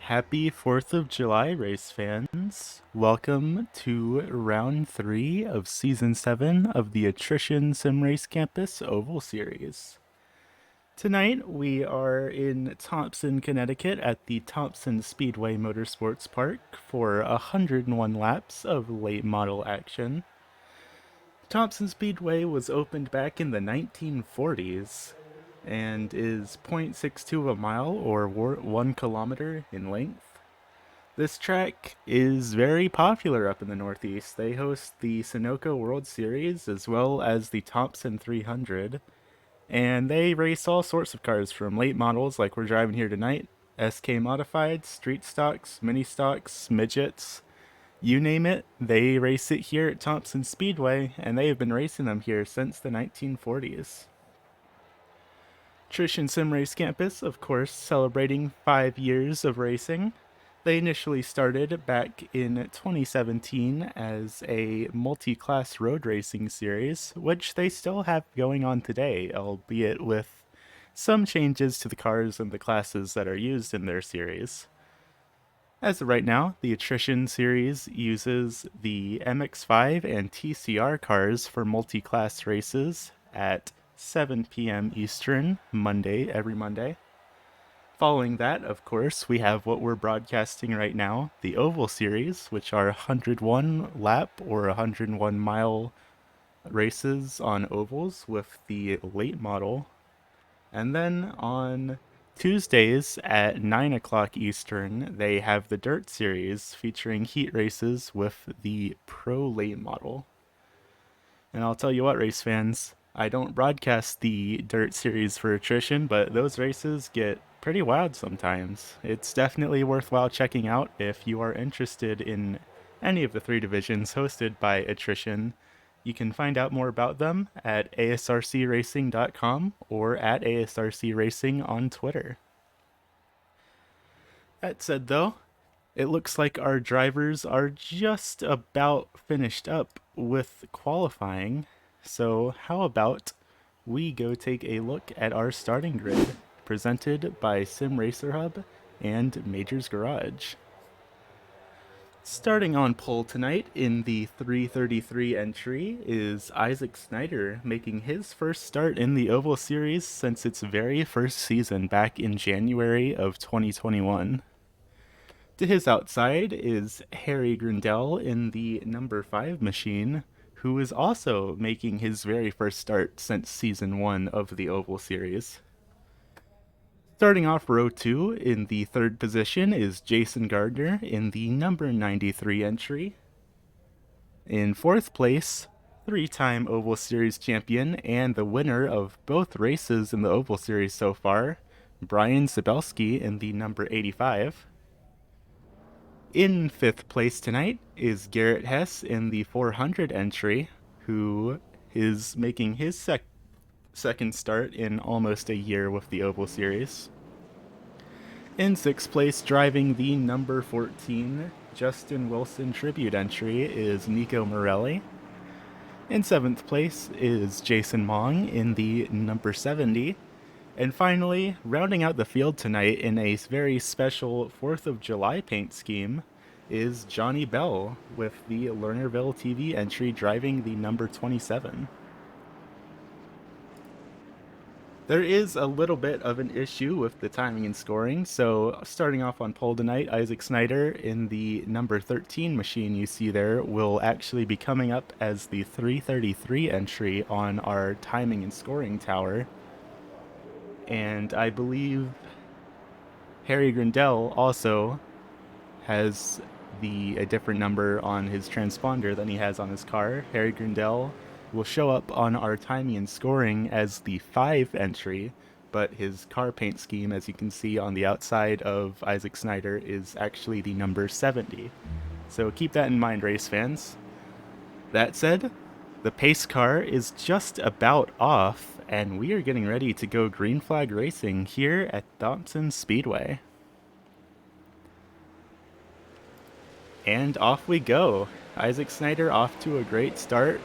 Happy 4th of July, race fans. Welcome to round 3 of season 7 of the Attrition Sim Race Campus Oval Series. Tonight we are in Thompson, Connecticut at the Thompson Speedway Motorsports Park for 101 laps of late model action. Thompson Speedway was opened back in the 1940s and is 0.62 of a mile or 1 kilometer in length. This track is very popular up in the Northeast. They host the Sunoco World Series as well as the Thompson 300, and they race all sorts of cars from late models like we're driving here tonight, SK modified, street stocks, mini stocks, midgets, you name it, they race it here at Thompson Speedway, and they have been racing them here since the 1940s. Attrition Sim Race Campus, of course, celebrating 5 years of racing. They initially started back in 2017 as a multi-class road racing series, which they still have going on today, albeit with some changes to the cars and the classes that are used in their series. As of right now, the Attrition series uses the MX-5 and TCR cars for multi-class races at 7 p.m. Eastern, every Monday. Following that, of course, we have what we're broadcasting right now, the Oval Series, which are 101 lap or 101 mile races on ovals with the late model. And then on Tuesdays at 9 o'clock Eastern, they have the Dirt Series featuring heat races with the Pro Late model. And I'll tell you what, race fans, I don't broadcast the Dirt Series for Attrition, but those races get pretty wild sometimes. It's definitely worthwhile checking out if you are interested in any of the 3 divisions hosted by Attrition. You can find out more about them at asrcracing.com or at asrcracing on Twitter. That said, though, it looks like our drivers are just about finished up with qualifying. So how about we go take a look at our starting grid, presented by Sim Racer Hub and Major's Garage. Starting on pole tonight in the 333 entry is Isaac Snyder, making his first start in the Oval Series since its very first season back in January of 2021. To his outside is Harry Grindell in the number 5 machine, who is also making his very first start since season 1 of the Oval Series. Starting off row 2 in the 3rd position is Jason Gardner in the number 93 entry. In 4th place, 3-time Oval Series champion and the winner of both races in the Oval Series so far, Brian Zabelski in the number 85. In 5th place tonight is Garrett Hess in the 400 entry, who is making his second start in almost a year with the Oval Series. In 6th place, driving the number 14 Justin Wilson tribute entry is Nico Morelli. In 7th place is Jason Mong in the number 70. And finally, rounding out the field tonight in a very special 4th of July paint scheme is Johnny Bell with the Lernerville TV entry driving the number 27. There is a little bit of an issue with the timing and scoring, so starting off on pole tonight, Isaac Snyder in the number 13 machine you see there will actually be coming up as the 333 entry on our timing and scoring tower. And I believe Harry Grindell also has a different number on his transponder than he has on his car. Harry Grindell will show up on our timing and scoring as the 5 entry, but his car paint scheme, as you can see on the outside of Isaac Snyder, is actually the number 70. So keep that in mind, race fans. That said, the pace car is just about off, and we are getting ready to go green flag racing here at Thompson Speedway. And off we go. Isaac Snyder off to a great start,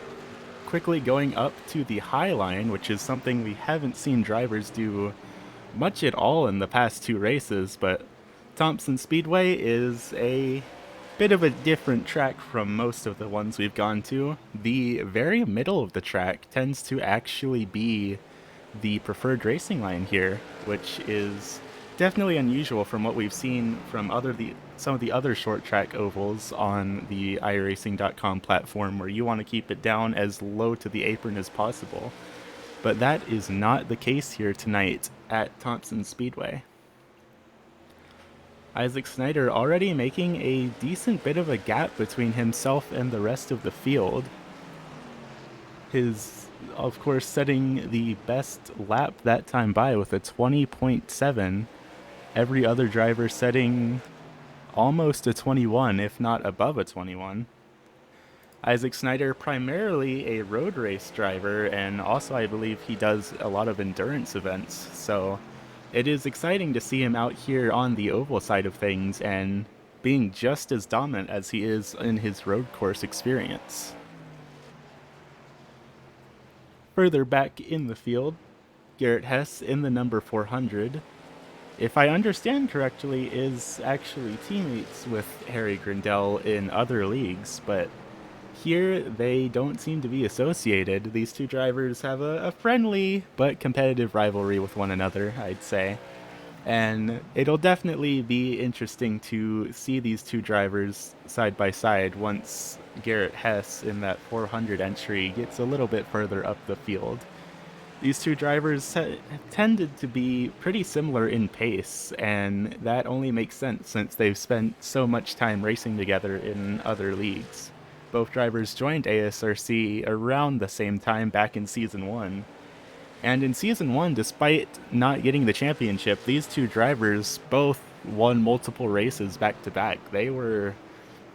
quickly going up to the high line, which is something we haven't seen drivers do much at all in the past 2 races, but Thompson Speedway is a bit of a different track from most of the ones we've gone to. The very middle of the track tends to actually be the preferred racing line here, which is definitely unusual from what we've seen from some of the other short track ovals on the iRacing.com platform, where you want to keep it down as low to the apron as possible. But that is not the case here tonight at Thompson Speedway. Isaac Snyder already making a decent bit of a gap between himself and the rest of the field. Of course, setting the best lap that time by with a 20.7. Every other driver setting almost a 21, if not above a 21. Isaac Snyder, primarily a road race driver, and also I believe he does a lot of endurance events, so it is exciting to see him out here on the oval side of things and being just as dominant as he is in his road course experience. Further back in the field, Garrett Hess in the number 400, if I understand correctly, is actually teammates with Harry Grindell in other leagues, but here they don't seem to be associated. These two drivers have a friendly but competitive rivalry with one another, I'd say. And it'll definitely be interesting to see these two drivers side by side once Garrett Hess in that 400 entry gets a little bit further up the field. These two drivers tended to be pretty similar in pace, and that only makes sense since they've spent so much time racing together in other leagues. Both drivers joined ASRC around the same time back in Season 1. And in Season 1, despite not getting the championship, these two drivers both won multiple races back to back. They were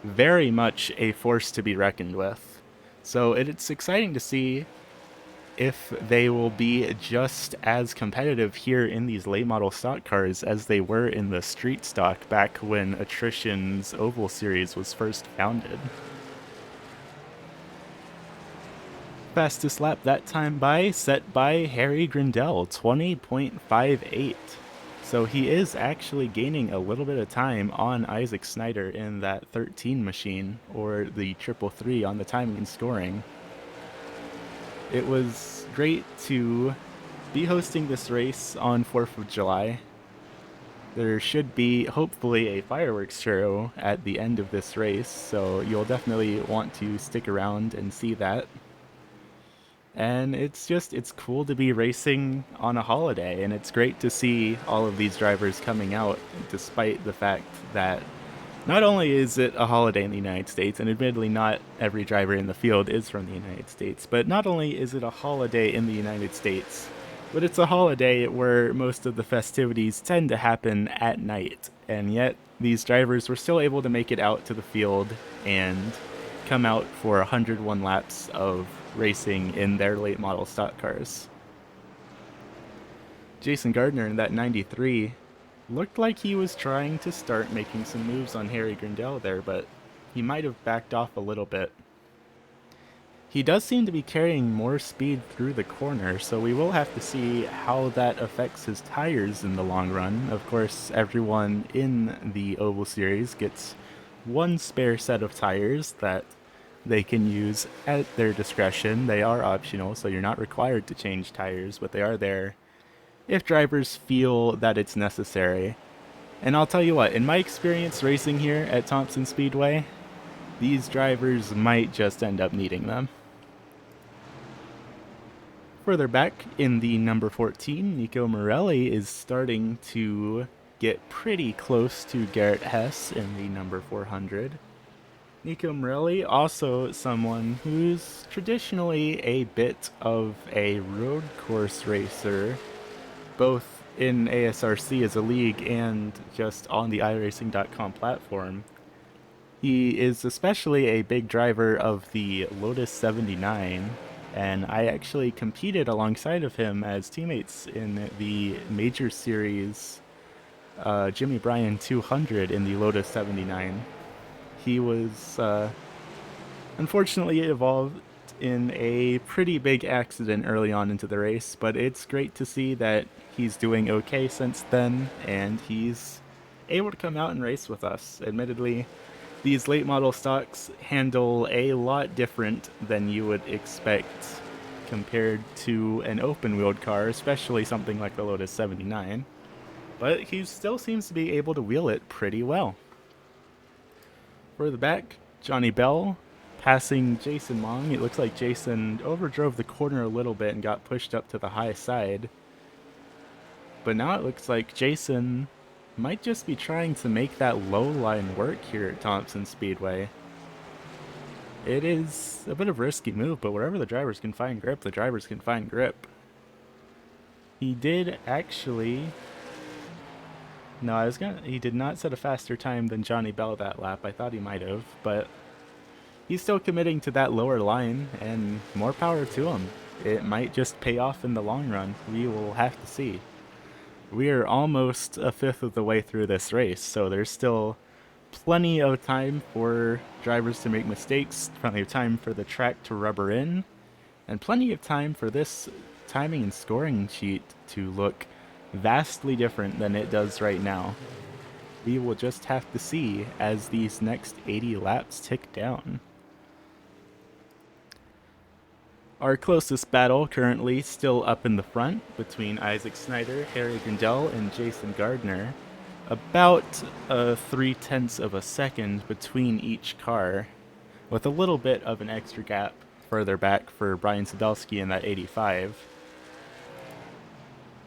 very much a force to be reckoned with. So it's exciting to see if they will be just as competitive here in these late model stock cars as they were in the street stock back when Attrition's Oval Series was first founded. Fastest lap that time set by Harry Grindell, 20.58. So he is actually gaining a little bit of time on Isaac Snyder in that 13 machine, or the 333 on the timing and scoring. It was great to be hosting this race on 4th of July. There should be, hopefully, a fireworks show at the end of this race, so you'll definitely want to stick around and see that. And it's cool to be racing on a holiday, and it's great to see all of these drivers coming out, despite the fact that not only is it a holiday in the United States, and admittedly not every driver in the field is from the United States, but not only is it a holiday in the United States, but it's a holiday where most of the festivities tend to happen at night, and yet these drivers were still able to make it out to the field and come out for 101 laps of racing in their late model stock cars. Jason Gardner in that 93 looked like he was trying to start making some moves on Harry Grindell there, but he might have backed off a little bit. He does seem to be carrying more speed through the corner, so we will have to see how that affects his tires in the long run. Of course, everyone in the Oval Series gets one spare set of tires that they can use at their discretion. They are optional, so you're not required to change tires, but they are there if drivers feel that it's necessary. And I'll tell you what, in my experience racing here at Thompson Speedway, these drivers might just end up needing them. Further back in the number 14, Nico Morelli is starting to get pretty close to Garrett Hess in the number 400. Nico Morelli, also someone who's traditionally a bit of a road course racer, both in ASRC as a league and just on the iRacing.com platform. He is especially a big driver of the Lotus 79, and I actually competed alongside of him as teammates in the Major Series Jimmy Bryan 200 in the Lotus 79. He was unfortunately involved in a pretty big accident early on into the race, but it's great to see that he's doing okay since then, and he's able to come out and race with us. Admittedly, these late model stocks handle a lot different than you would expect compared to an open wheeled car, especially something like the Lotus 79. But he still seems to be able to wheel it pretty well. For the back, Johnny Bell passing Jason Long. It looks like Jason overdrove the corner a little bit and got pushed up to the high side. But now it looks like Jason might just be trying to make that low line work here at Thompson Speedway. It is a bit of a risky move, but wherever the drivers can find grip, the drivers can find grip. He did actually... No, he did not set a faster time than Johnny Bell that lap. I thought he might have, but he's still committing to that lower line, and more power to him. It might just pay off in the long run. We will have to see. We are almost a fifth of the way through this race, so there's still plenty of time for drivers to make mistakes, plenty of time for the track to rubber in, and plenty of time for this timing and scoring sheet to look vastly different than it does right now. We will just have to see as these next 80 laps tick down. Our closest battle currently still up in the front between Isaac Snyder, Harry Grindell, and Jason Gardner. About 0.3 of a second between each car, with a little bit of an extra gap further back for Brian Sadelsky in that 85.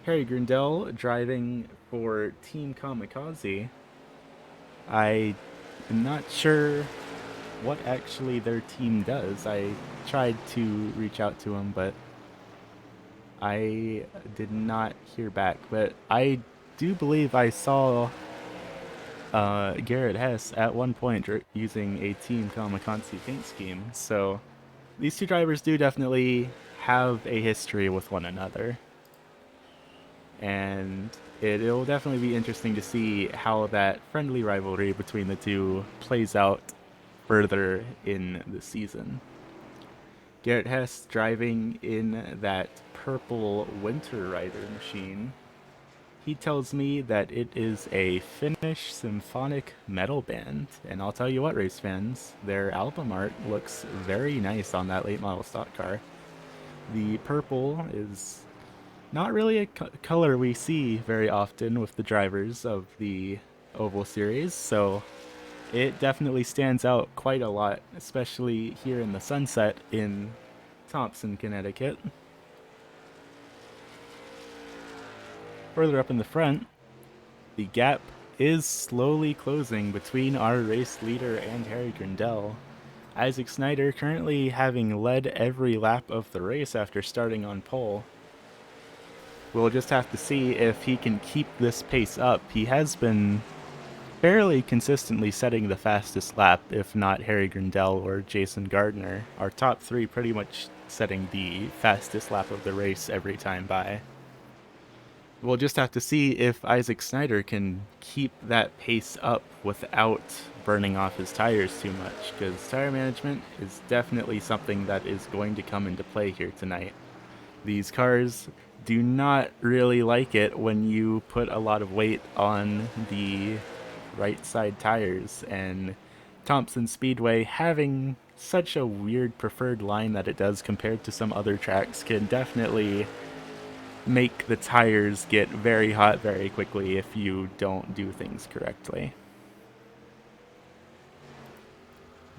Harry Grindell driving for Team Kamikaze. I am not sure what actually their team does. I tried to reach out to him, but I did not hear back. But I do believe I saw Garrett Hess at one point using a Team Kamikaze paint scheme. So these two drivers do definitely have a history with one another. And it'll definitely be interesting to see how that friendly rivalry between the two plays out further in the season. Garrett Hess driving in that purple Winter Rider machine. He tells me that it is a Finnish symphonic metal band, and I'll tell you what, race fans, their album art looks very nice on that late model stock car. The purple is not really a color we see very often with the drivers of the Oval Series, so it definitely stands out quite a lot, especially here in the sunset in Thompson, Connecticut. Further up in the front, the gap is slowly closing between our race leader and Harry Grindell. Isaac Snyder currently having led every lap of the race after starting on pole. We'll just have to see if he can keep this pace up. He has been fairly consistently setting the fastest lap, if not Harry Grindell or Jason Gardner. Our top three pretty much setting the fastest lap of the race every time by. We'll just have to see if Isaac Snyder can keep that pace up without burning off his tires too much, because tire management is definitely something that is going to come into play here tonight. These cars do not really like it when you put a lot of weight on the right side tires, and Thompson Speedway having such a weird preferred line that it does compared to some other tracks can definitely make the tires get very hot very quickly if you don't do things correctly.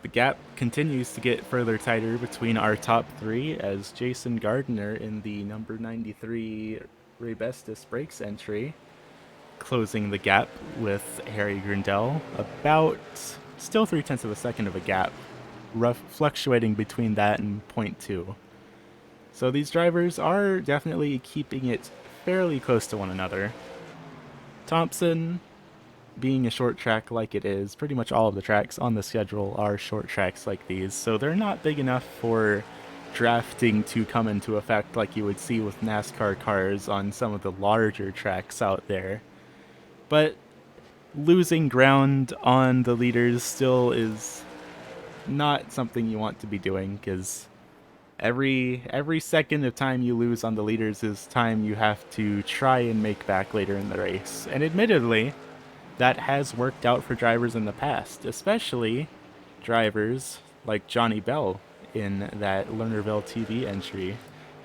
The gap continues to get further tighter between our top three as Jason Gardner in the number 93 Rebestis Brakes entry closing the gap with Harry Grindell, about still 0.3 of a second of a gap, fluctuating between that and 0.2. So these drivers are definitely keeping it fairly close to one another. Thompson, being a short track like it is, pretty much all of the tracks on the schedule are short tracks like these, so they're not big enough for drafting to come into effect like you would see with NASCAR cars on some of the larger tracks out there. But losing ground on the leaders still is not something you want to be doing, because every second of time you lose on the leaders is time you have to try and make back later in the race. And admittedly, that has worked out for drivers in the past, especially drivers like Johnny Bell in that Lernerville TV entry.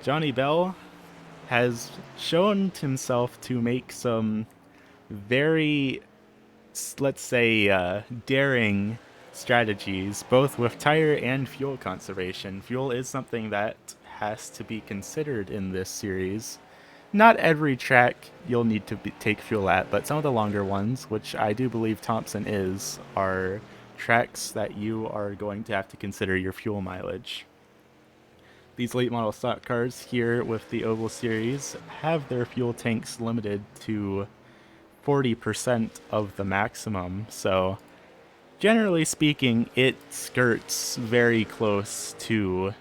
Johnny Bell has shown himself to make some very, let's say, daring strategies, both with tire and fuel conservation. Fuel is something that has to be considered in this series. Not every track you'll need to take fuel at, but some of the longer ones, which I do believe Thompson is, are tracks that you are going to have to consider your fuel mileage. These late model stock cars here with the Oval Series have their fuel tanks limited to 40% of the maximum, so generally speaking, it skirts very close to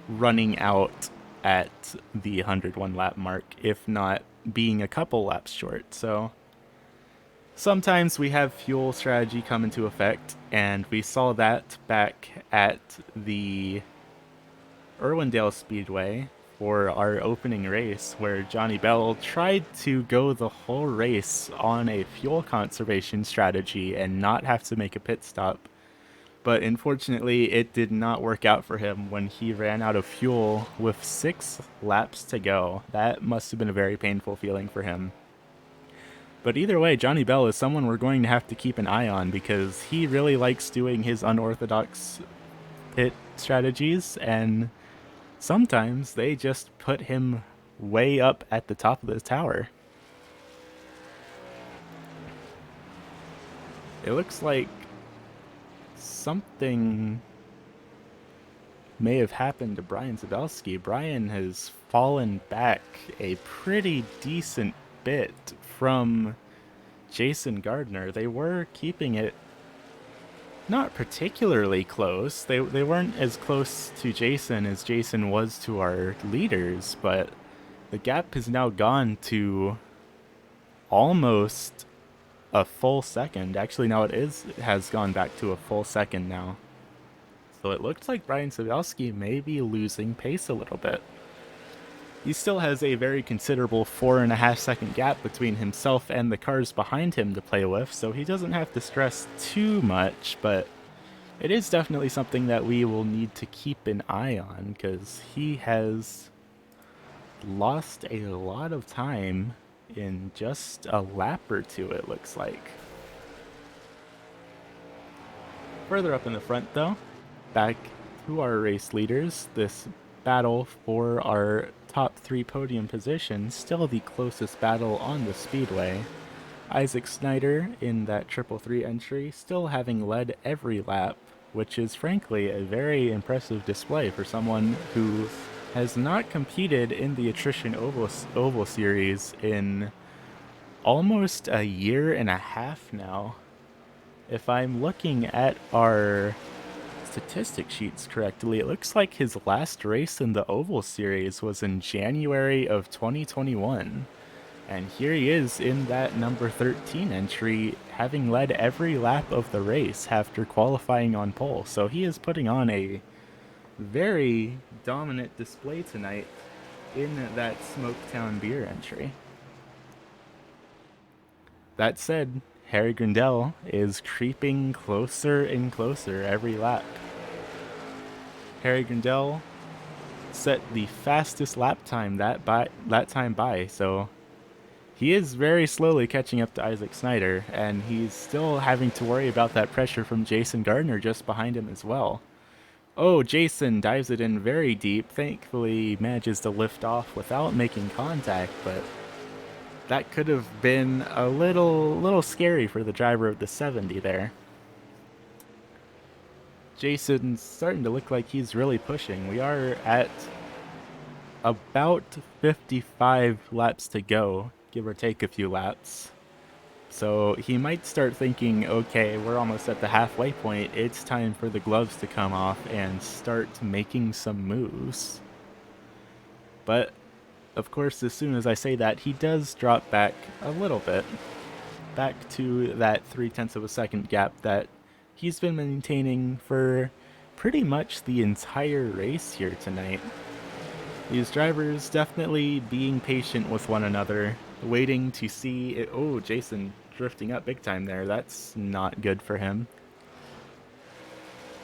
running out at the 101 lap mark, if not being a couple laps short. So sometimes we have fuel strategy come into effect, and we saw that back at the Irwindale Speedway for our opening race, where Johnny Bell tried to go the whole race on a fuel conservation strategy and not have to make a pit stop. But unfortunately, it did not work out for him when he ran out of fuel with 6 laps to go. That must have been a very painful feeling for him. But either way, Johnny Bell is someone we're going to have to keep an eye on, because he really likes doing his unorthodox pit strategies, and sometimes they just put him way up at the top of the tower. It looks like something may have happened to Brian Zabelski. Brian has fallen back a pretty decent bit from Jason Gardner. They were keeping it not particularly close. They weren't as close to Jason as Jason was to our leaders, but the gap has now gone to almost a full second. Actually, no, it has gone back to a full second now. So it looks like Brian Zabelski may be losing pace a little bit. He still has a very considerable 4.5 second gap between himself and the cars behind him to play with, so he doesn't have to stress too much, but it is definitely something that we will need to keep an eye on, because he has lost a lot of time in just a lap or two, it looks like. Further up in the front, though, back to our race leaders, this battle for our top 3 podium positions, still the closest battle on the speedway. Isaac Snyder in that 333 entry, still having led every lap, which is frankly a very impressive display for someone who has not competed in the Attrition Oval Series in almost a year and a half now. If I'm looking at our statistic sheets correctly, it looks like his last race in the Oval Series was in January of 2021. And here he is in that number 13 entry, having led every lap of the race after qualifying on pole. So he is putting on a very dominant display tonight in that Smoketown beer entry. That said, Harry Grindell is creeping closer and closer every lap. Harry Grindell set the fastest lap time that time by, so he is very slowly catching up to Isaac Snyder, and he's still having to worry about that pressure from Jason Gardner just behind him as well. Oh, Jason dives it in very deep, thankfully manages to lift off without making contact, but that could have been a little scary for the driver of the 70 there. Jason's starting to look like he's really pushing. We are at about 55 laps to go, give or take a few laps. So he might start thinking, okay, we're almost at the halfway point. It's time for the gloves to come off and start making some moves. But, of course, as soon as I say that, he does drop back a little bit. Back to that 0.3 of a second gap that he's been maintaining for pretty much the entire race here tonight. These drivers definitely being patient with one another, waiting to see it. Oh, Jason drifting up big time there. That's not good for him.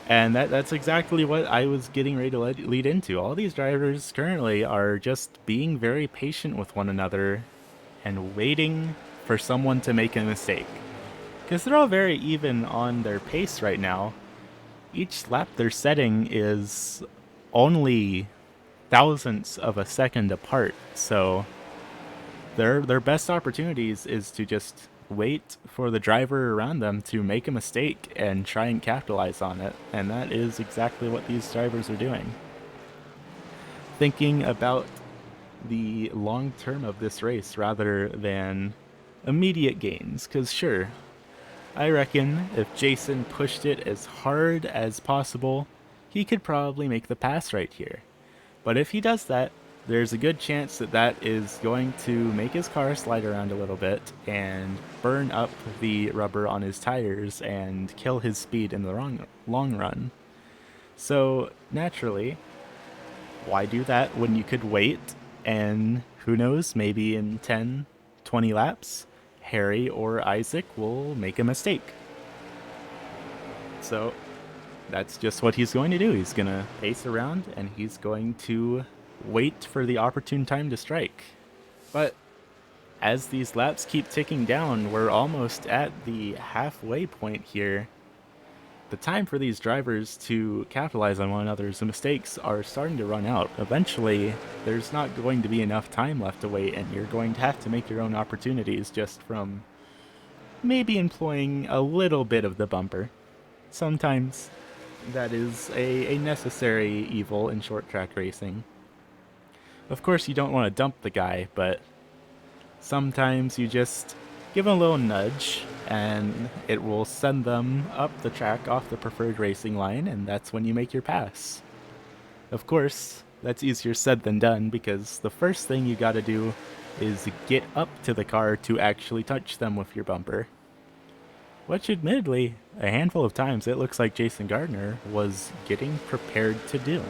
And that's exactly what I was getting ready to lead into. All these drivers currently are just being very patient with one another and waiting for someone to make a mistake. Because they're all very even on their pace right now. Each lap they're setting is only thousandths of a second apart, so their best opportunities is to just wait for the driver around them to make a mistake and try and capitalize on it, and that is exactly what these drivers are doing. Thinking about the long term of this race rather than immediate gains, because sure, I reckon if Jason pushed it as hard as possible, he could probably make the pass right here. But if he does that, there's a good chance that that is going to make his car slide around a little bit and burn up the rubber on his tires and kill his speed in the long run. So naturally, why do that when you could wait and who knows, maybe in 10, 20 laps, Harry or Isaac will make a mistake. So that's just what he's going to do. He's going to pace around and he's going to wait for the opportune time to strike. But as these laps keep ticking down, we're almost at the halfway point here. The time for these drivers to capitalize on one another's mistakes are starting to run out. Eventually, there's not going to be enough time left to wait, and you're going to have to make your own opportunities just from maybe employing a little bit of the bumper. Sometimes that is a necessary evil in short track racing. Of course, you don't want to dump the guy, but sometimes you just give him a little nudge and it will send them up the track off the preferred racing line, and that's when you make your pass. Of course, that's easier said than done because the first thing you gotta do is get up to the car to actually touch them with your bumper. Which admittedly, a handful of times it looks like Jason Gardner was getting prepared to do.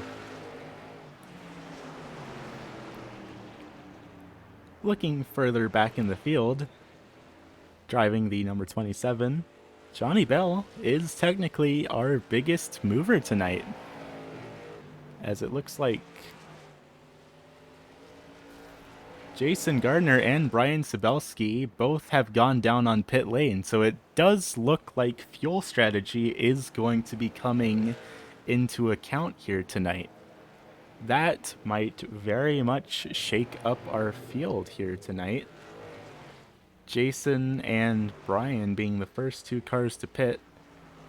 Looking further back in the field, driving the number 27, Johnny Bell is technically our biggest mover tonight. As it looks like Jason Gardner and Brian Sabelski both have gone down on pit lane, so it does look like fuel strategy is going to be coming into account here tonight. That might very much shake up our field here tonight. Jason and Brian being the first two cars to pit,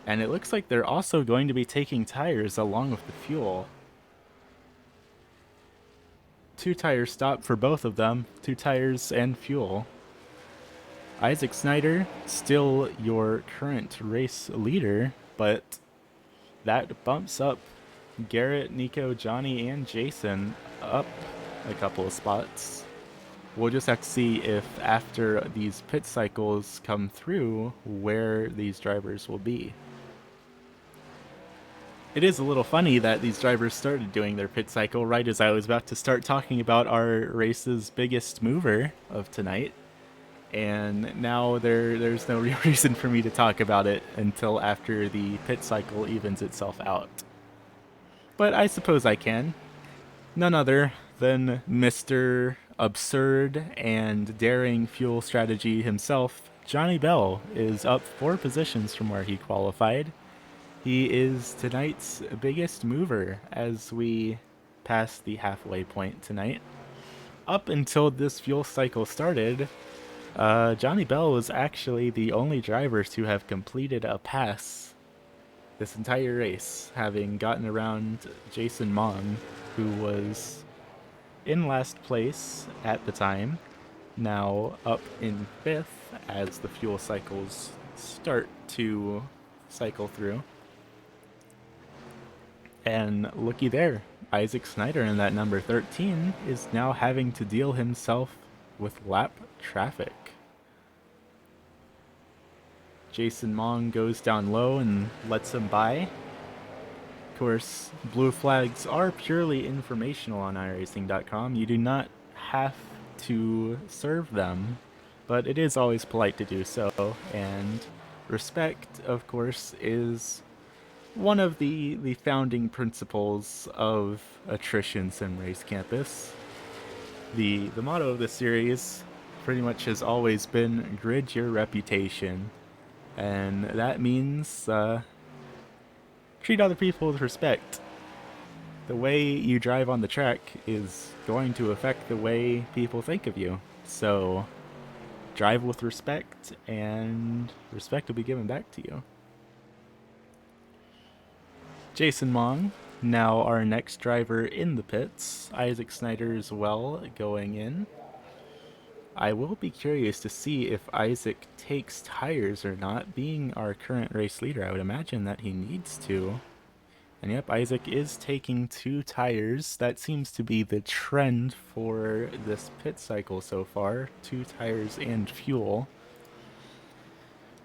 and it looks like they're also going to be taking tires along with the fuel. 2 tire stop for both of them, 2 tires and fuel. Isaac Snyder, still your current race leader, but that bumps up Garrett, Nico, Johnny, and Jason up a couple of spots. We'll just have to see if after these pit cycles come through, where these drivers will be. It is a little funny that these drivers started doing their pit cycle right as I was about to start talking about our race's biggest mover of tonight. And now there's no real reason for me to talk about it until after the pit cycle evens itself out. But I suppose I can. None other than Mr. Absurd and Daring Fuel Strategy himself, Johnny Bell, is up 4 positions from where he qualified. He is tonight's biggest mover as we pass the halfway point tonight. Up until this fuel cycle started, Johnny Bell was actually the only driver to have completed a pass this entire race, having gotten around Jason Mon, who was in last place at the time, now up in 5th as the fuel cycles start to cycle through. And looky there, Isaac Snyder in that number 13 is now having to deal himself with lap traffic. Jason Mong goes down low and lets him by. Of course, blue flags are purely informational on iRacing.com. You do not have to serve them, but it is always polite to do so, and respect, of course, is one of the founding principles of Attrition Sim Race Campus. The motto of the series pretty much has always been grid your reputation, and that means treat other people with respect. The way you drive on the track is going to affect the way people think of you. So drive with respect, and respect will be given back to you. Jason Mong, now our next driver in the pits. Isaac Snyder as well going in. I will be curious to see if Isaac takes tires or not. Being our current race leader, I would imagine that he needs to. And yep, Isaac is taking 2 tires. That seems to be the trend for this pit cycle so far. 2 tires and fuel.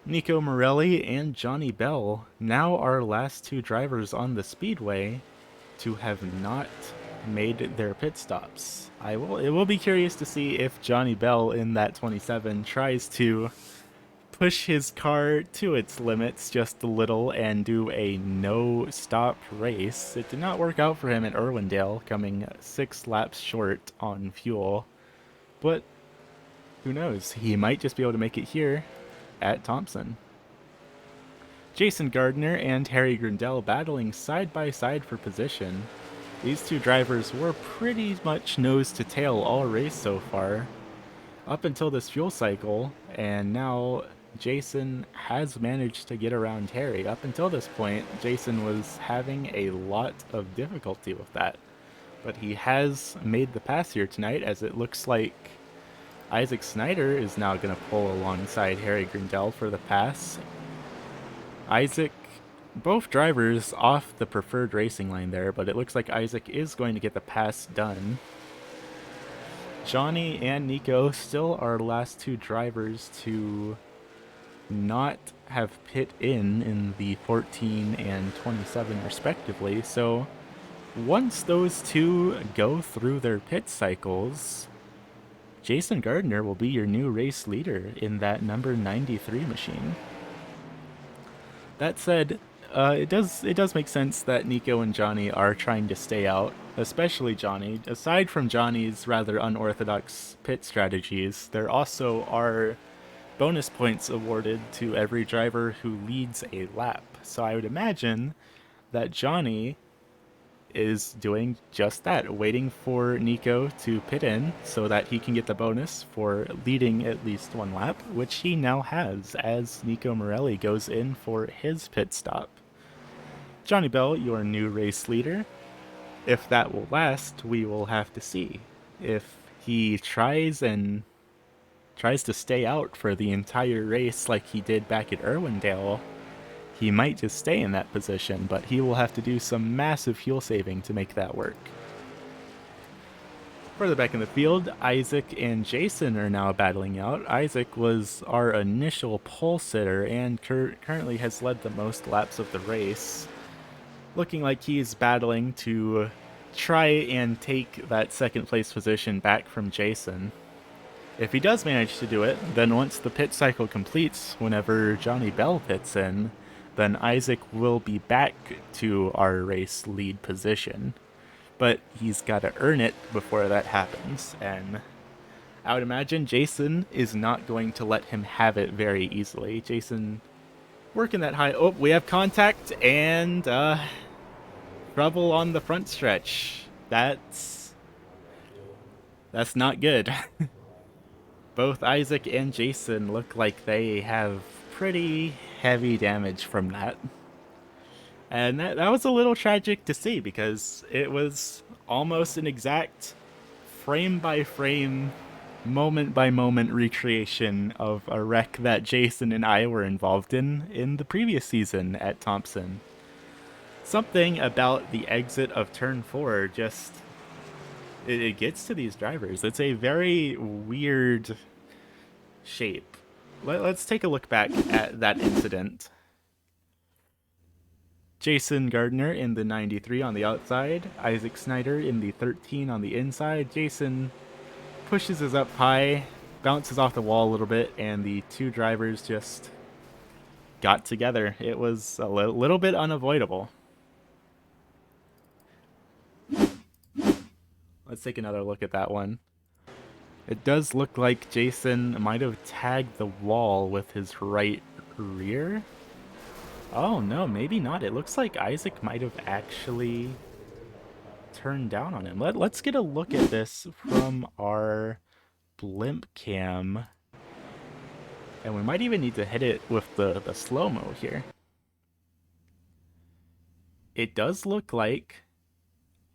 Nico Morelli and Johnny Bell, now our last 2 drivers on the speedway to have not made their pit stops. It will be curious to see if Johnny Bell in that 27 tries to push his car to its limits just a little and do a no-stop race. It did not work out for him at Irwindale, coming 6 laps short on fuel. But who knows? He might just be able to make it here at Thompson. Jason Gardner and Harry Grindell battling side by side for position. These 2 drivers were pretty much nose to tail all race so far, up until this fuel cycle, and now Jason has managed to get around Harry. Up until this point, Jason was having a lot of difficulty with that, but he has made the pass here tonight, as it looks like Isaac Snyder is now going to pull alongside Harry Grindell for the pass. Isaac, both drivers off the preferred racing line there, but it looks like Isaac is going to get the pass done. Johnny and Nico still our last 2 drivers to not have pit in the 14 and 27 respectively. So once those 2 go through their pit cycles, Jason Gardner will be your new race leader in that number 93 machine. That said, it does make sense that Nico and Johnny are trying to stay out, especially Johnny. Aside from Johnny's rather unorthodox pit strategies, there also are bonus points awarded to every driver who leads a lap. So I would imagine that Johnny is doing just that, waiting for Nico to pit in so that he can get the bonus for leading at least 1 lap, which he now has as Nico Morelli goes in for his pit stop. Johnny Bell, your new race leader. If that will last, we will have to see. If he tries to stay out for the entire race like he did back at Irwindale, he might just stay in that position, but he will have to do some massive fuel saving to make that work. Further back in the field, Isaac and Jason are now battling out. Isaac was our initial pole sitter and currently has led the most laps of the race. Looking like he's battling to try and take that 2nd place position back from Jason. If he does manage to do it, then once the pit cycle completes, whenever Johnny Bell pits in, then Isaac will be back to our race lead position. But he's got to earn it before that happens, and I would imagine Jason is not going to let him have it very easily. Jason working that high. Oh, we have contact and trouble on the front stretch. That's not good. Both Isaac and Jason look like they have pretty heavy damage from that. And that was a little tragic to see, because it was almost an exact frame-by-frame, moment-by-moment recreation of a wreck that Jason and I were involved in the previous season at Thompson. Something about the exit of turn 4 just... It gets to these drivers. It's a very weird shape. Let's take a look back at that incident. Jason Gardner in the 93 on the outside, Isaac Snyder in the 13 on the inside. Jason pushes us up high, bounces off the wall a little bit, and the two drivers just got together. It was a little bit unavoidable. Let's take another look at that one. It does look like Jason might have tagged the wall with his right rear. Oh no, maybe not. It looks like Isaac might have actually turned down on him. Let's get a look at this from our blimp cam. And we might even need to hit it with the slow-mo here. It does look like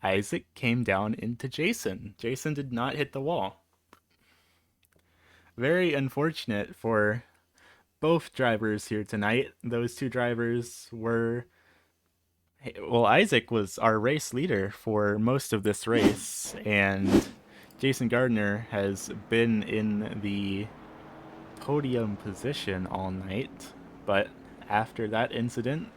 Isaac came down into Jason. Jason did not hit the wall. Very unfortunate for both drivers here tonight. Those two drivers were... Well, Isaac was our race leader for most of this race, and Jason Gardner has been in the podium position all night, but after that incident,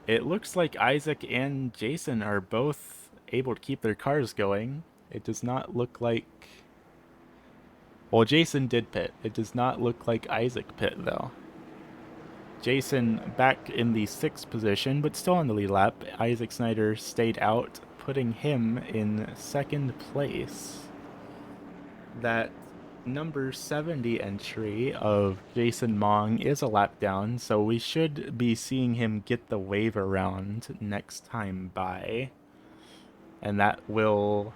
it looks like Isaac and Jason are both able to keep their cars going. It does not look like... Well, Jason did pit. It does not look like Isaac pit, though. Jason back in the 6th position, but still on the lead lap. Isaac Snyder stayed out, putting him in 2nd place. That number 70 entry of Jason Mong is a lap down, so we should be seeing him get the wave around next time by. And that will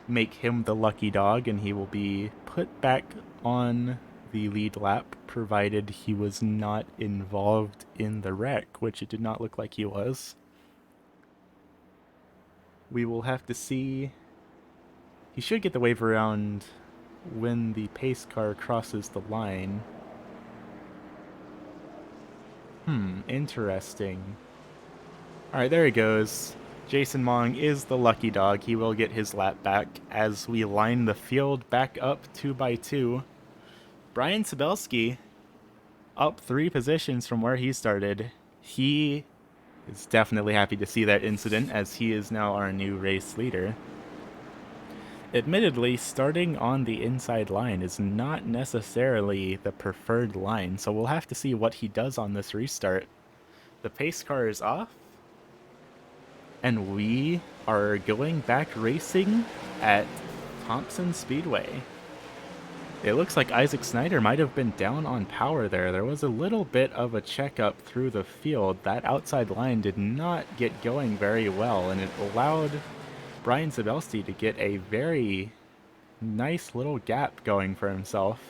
make him the lucky dog, and he will be put back on the lead lap, provided he was not involved in the wreck, which it did not look like he was. We will have to see. He should get the wave around when the pace car crosses the line. Interesting. Alright, there he goes. Jason Mong is the lucky dog. He will get his lap back as we line the field back up 2 by 2. Brian Sabelski up 3 positions from where he started. He is definitely happy to see that incident, as he is now our new race leader. Admittedly, starting on the inside line is not necessarily the preferred line, so we'll have to see what he does on this restart. The pace car is off, and we are going back racing at Thompson Speedway. It looks like Isaac Snyder might have been down on power there. There was a little bit of a checkup through the field. That outside line did not get going very well, and it allowed Brian Sabelski to get a very nice little gap going for himself.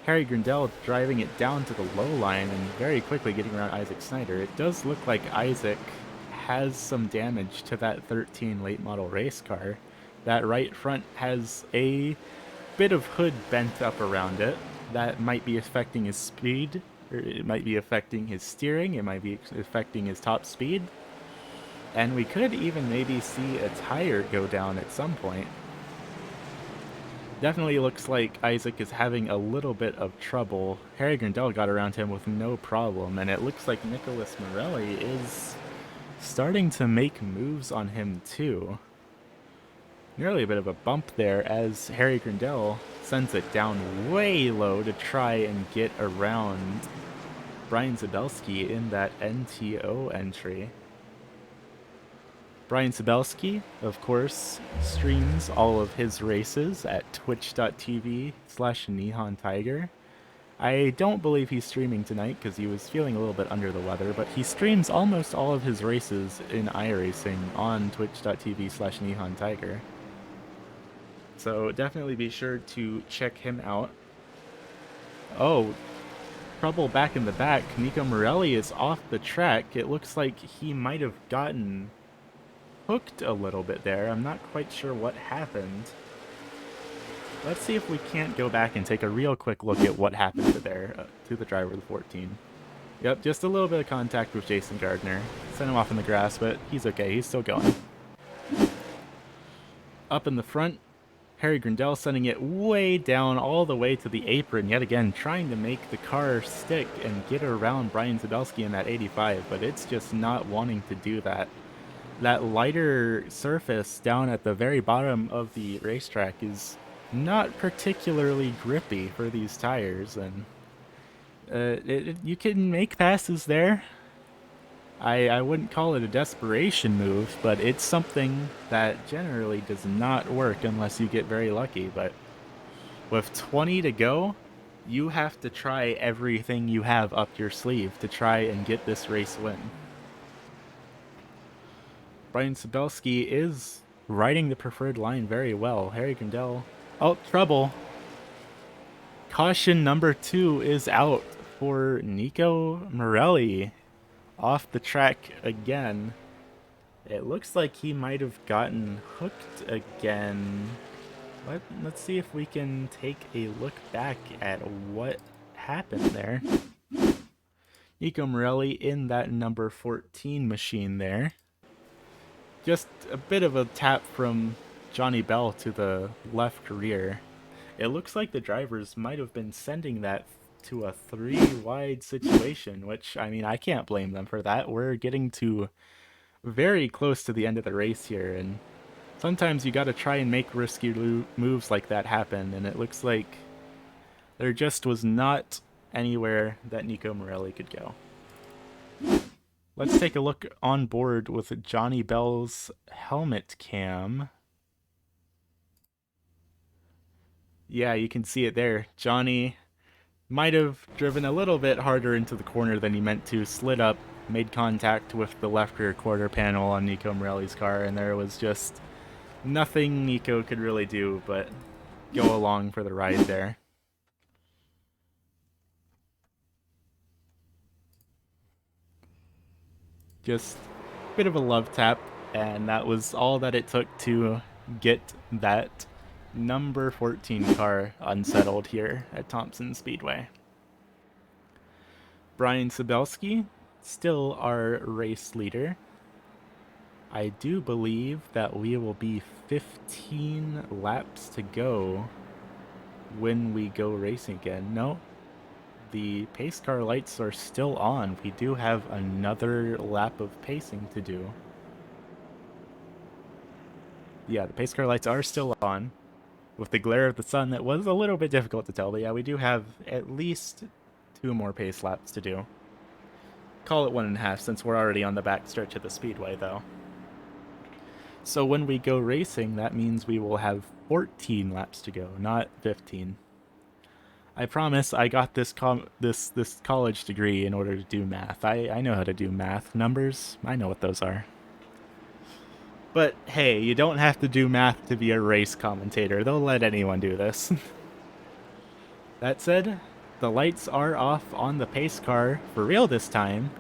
Harry Grindell driving it down to the low line and very quickly getting around Isaac Snyder. It does look like Isaac has some damage to that 13 late model race car. That right front has a bit of hood bent up around it. That might be affecting his speed, or it might be affecting his steering, it might be affecting his top speed. And we could even maybe see a tire go down at some point. Definitely looks like Isaac is having a little bit of trouble. Harry Grindell got around him with no problem, and it looks like Nicholas Morelli is starting to make moves on him too. Nearly a bit of a bump there as Harry Grindell sends it down way low to try and get around Brian Sabelski in that NTO entry. Brian Sabelski, of course, streams all of his races at twitch.tv/NihonTiger. I don't believe he's streaming tonight because he was feeling a little bit under the weather, but he streams almost all of his races in iRacing on twitch.tv/NihonTiger. So definitely be sure to check him out. Oh, trouble back in the back. Nico Morelli is off the track. It looks like he might have gotten hooked a little bit there. I'm not quite sure what happened. Let's see if we can't go back and take a real quick look at what happened to the driver of the 14. Yep, just a little bit of contact with Jason Gardner. Sent him off in the grass, but he's okay. He's still going. Up in the front, Harry Grindell sending it way down all the way to the apron, yet again trying to make the car stick and get around Brian Sabelski in that 85, but it's just not wanting to do that. That lighter surface down at the very bottom of the racetrack is not particularly grippy for these tires, and you can make passes there. I wouldn't call it a desperation move, but it's something that generally does not work unless you get very lucky. But with 20 to go, you have to try everything you have up your sleeve to try and get this race win. Brian Sabelski is riding the preferred line very well. Harry Grindel. Oh, trouble. Caution number 2 is out for Nico Morelli. Off the track again. It looks like he might have gotten hooked again. Let's see if we can take a look back at what happened there. Nico Morelli in that number 14 machine there. Just a bit of a tap from Johnny Bell to the left rear. It looks like the drivers might have been sending that to a 3-wide situation, which, I mean, I can't blame them for that. We're getting to very close to the end of the race here, and sometimes you gotta try and make risky moves like that happen, and it looks like there just was not anywhere that Nico Morelli could go. Let's take a look on board with Johnny Bell's helmet cam. Yeah, you can see it there. Johnny might have driven a little bit harder into the corner than he meant to, slid up, made contact with the left rear quarter panel on Nico Morelli's car, and there was just nothing Nico could really do but go along for the ride there. Just a bit of a love tap, and that was all that it took to get that number 14 car unsettled here at Thompson Speedway. Brian Sabelski, still our race leader. I do believe that we will be 15 laps to go when we go racing again. No, the pace car lights are still on. We do have another lap of pacing to do. Yeah, the pace car lights are still on. With the glare of the sun, that was a little bit difficult to tell, but yeah, we do have at least 2 more pace laps to do. Call it 1.5 since we're already on the back stretch of the speedway, though. So when we go racing, that means we will have 14 laps to go, not 15. I promise I got this this college degree in order to do math. I know how to do math. Numbers, I know what those are. But hey, you don't have to do math to be a race commentator. They'll let anyone do this. That said, the lights are off on the pace car for real this time.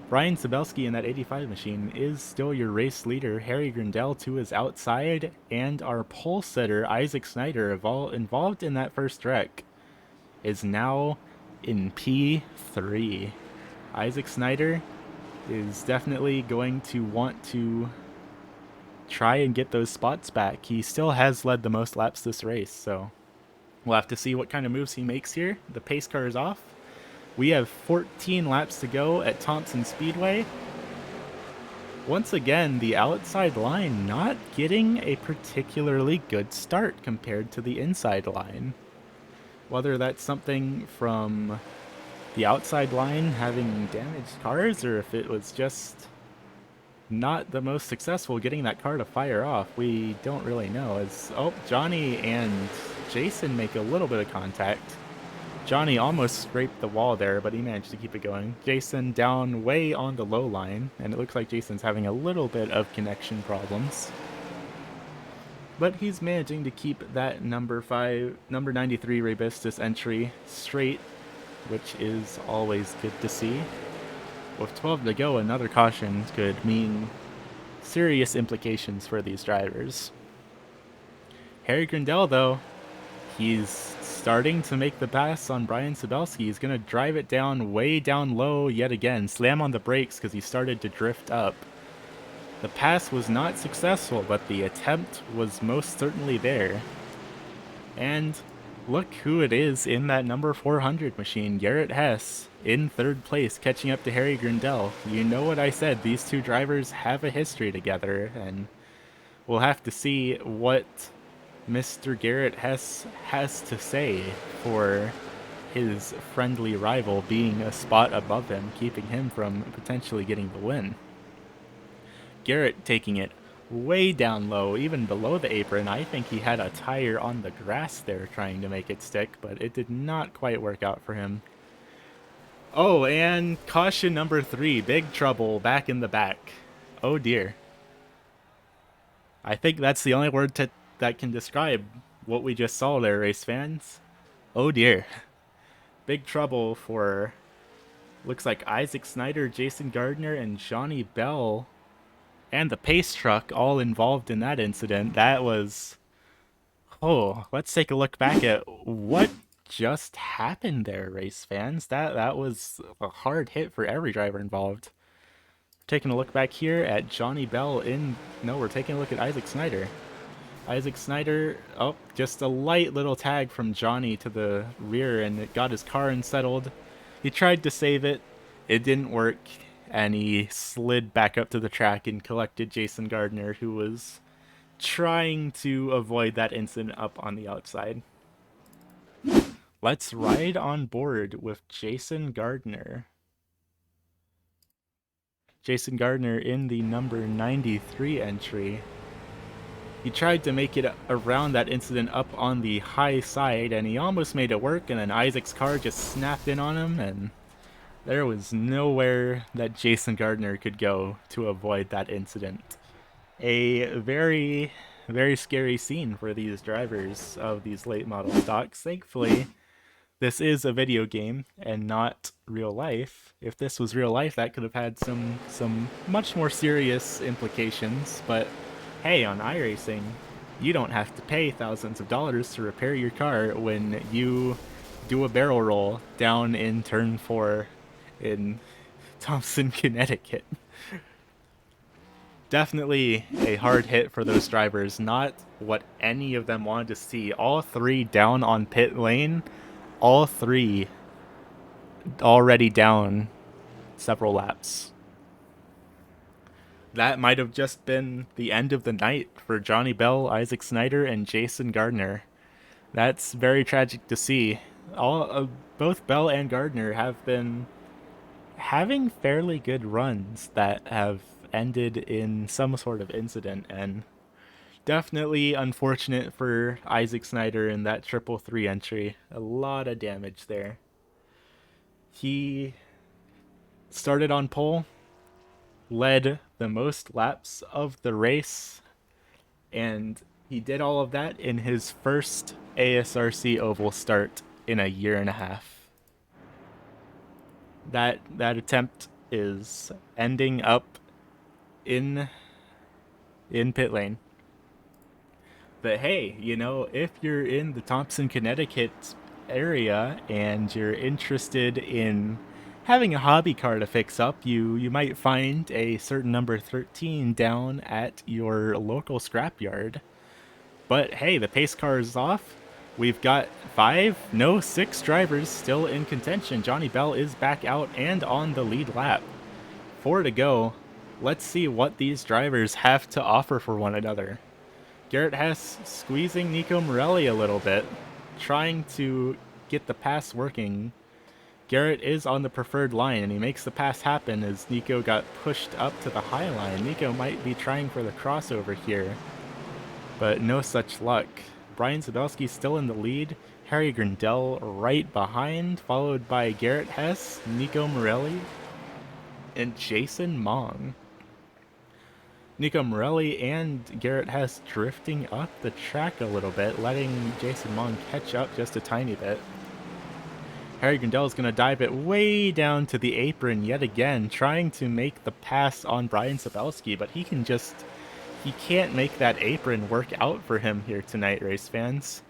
Brian Sabelski in that 85 machine is still your race leader. Harry Grindel to his outside, and our pole setter, Isaac Snyder, involved in that first wreck, is now in P3. Isaac Snyder is definitely going to want to try and get those spots back. He still has led the most laps this race, so we'll have to see what kind of moves he makes here. The pace car is off. We have 14 laps to go at Thompson Speedway. Once again, the outside line not getting a particularly good start compared to the inside line. Whether that's something from the outside line having damaged cars, or if it was just not the most successful getting that car to fire off, we don't really know. As Johnny and Jason make a little bit of contact. Johnny almost scraped the wall there, but he managed to keep it going. Jason down way on the low line, and it looks like Jason's having a little bit of connection problems. But he's managing to keep that number 93 Rabistus entry straight, which is always good to see. With 12 to go, another caution could mean serious implications for these drivers. Harry Grindel, though, he's starting to make the pass on Brian Sabelski. He's going to drive it down way down low yet again, slam on the brakes because he started to drift up. The pass was not successful, but the attempt was most certainly there. And look who it is in that number 400 machine, Garrett Hess, in third place, catching up to Harry Grindel. You know what I said, these two drivers have a history together, and we'll have to see what Mr. Garrett Hess has to say for his friendly rival being a spot above him, keeping him from potentially getting the win. Garrett taking it way down low, even below the apron. I think he had a tire on the grass there trying to make it stick, but it did not quite work out for him. Oh, and caution number 3, big trouble back in the back. Oh dear. I think that's the only word that can describe what we just saw there, race fans. Oh dear. Big trouble for, looks like Isaac Snyder, Jason Gardner, and Johnny Bell, and the pace truck all involved in that incident. That was... Oh, let's take a look back at what just happened there, race fans. That was a hard hit for every driver involved. Taking a look back here at Johnny Bell in... No, we're taking a look at Isaac Snyder. Isaac Snyder, oh, just a light little tag from Johnny to the rear, and it got his car unsettled. He tried to save it. It didn't work, and he slid back up to the track and collected Jason Gardner, who was trying to avoid that incident up on the outside. Let's ride on board with Jason Gardner. Jason Gardner in the number 93 entry. He tried to make it around that incident up on the high side, and he almost made it work, and then Isaac's car just snapped in on him, and there was nowhere that Jason Gardner could go to avoid that incident. A very, very scary scene for these drivers of these late model stocks. Thankfully, this is a video game and not real life. If this was real life, that could have had some much more serious implications, but hey, on iRacing, you don't have to pay thousands of dollars to repair your car when you do a barrel roll down in turn 4 in Thompson, Connecticut. Definitely a hard hit for those drivers, not what any of them wanted to see. All 3 down on pit lane, all 3 already down several laps. That might have just been the end of the night for Johnny Bell, Isaac Snyder, and Jason Gardner. That's very tragic to see. Both Bell and Gardner have been having fairly good runs that have ended in some sort of incident, and definitely unfortunate for Isaac Snyder in that 333 entry. A lot of damage there. He started on pole, led the most laps of the race, and he did all of that in his first ASRC Oval start in a year and a half. That attempt is ending up in pit lane. But hey, you know, if you're in the Thompson, Connecticut area and you're interested in having a hobby car to fix up, you might find a certain number 13 down at your local scrapyard. But hey, the pace car is off. We've got 6 drivers still in contention. Johnny Bell is back out and on the lead lap. 4 to go. Let's see what these drivers have to offer for one another. Garrett Hess squeezing Nico Morelli a little bit, trying to get the pass working. Garrett is on the preferred line, and he makes the pass happen as Nico got pushed up to the high line. Nico might be trying for the crossover here, but no such luck. Brian Zabelski still in the lead. Harry Grindell right behind, followed by Garrett Hess, Nico Morelli, and Jason Mong. Nico Morelli and Garrett Hess drifting up the track a little bit, letting Jason Mong catch up just a tiny bit. Harry Grindell is going to dive it way down to the apron yet again, trying to make the pass on Brian Zabelski, but he can't make that apron work out for him here tonight, race fans.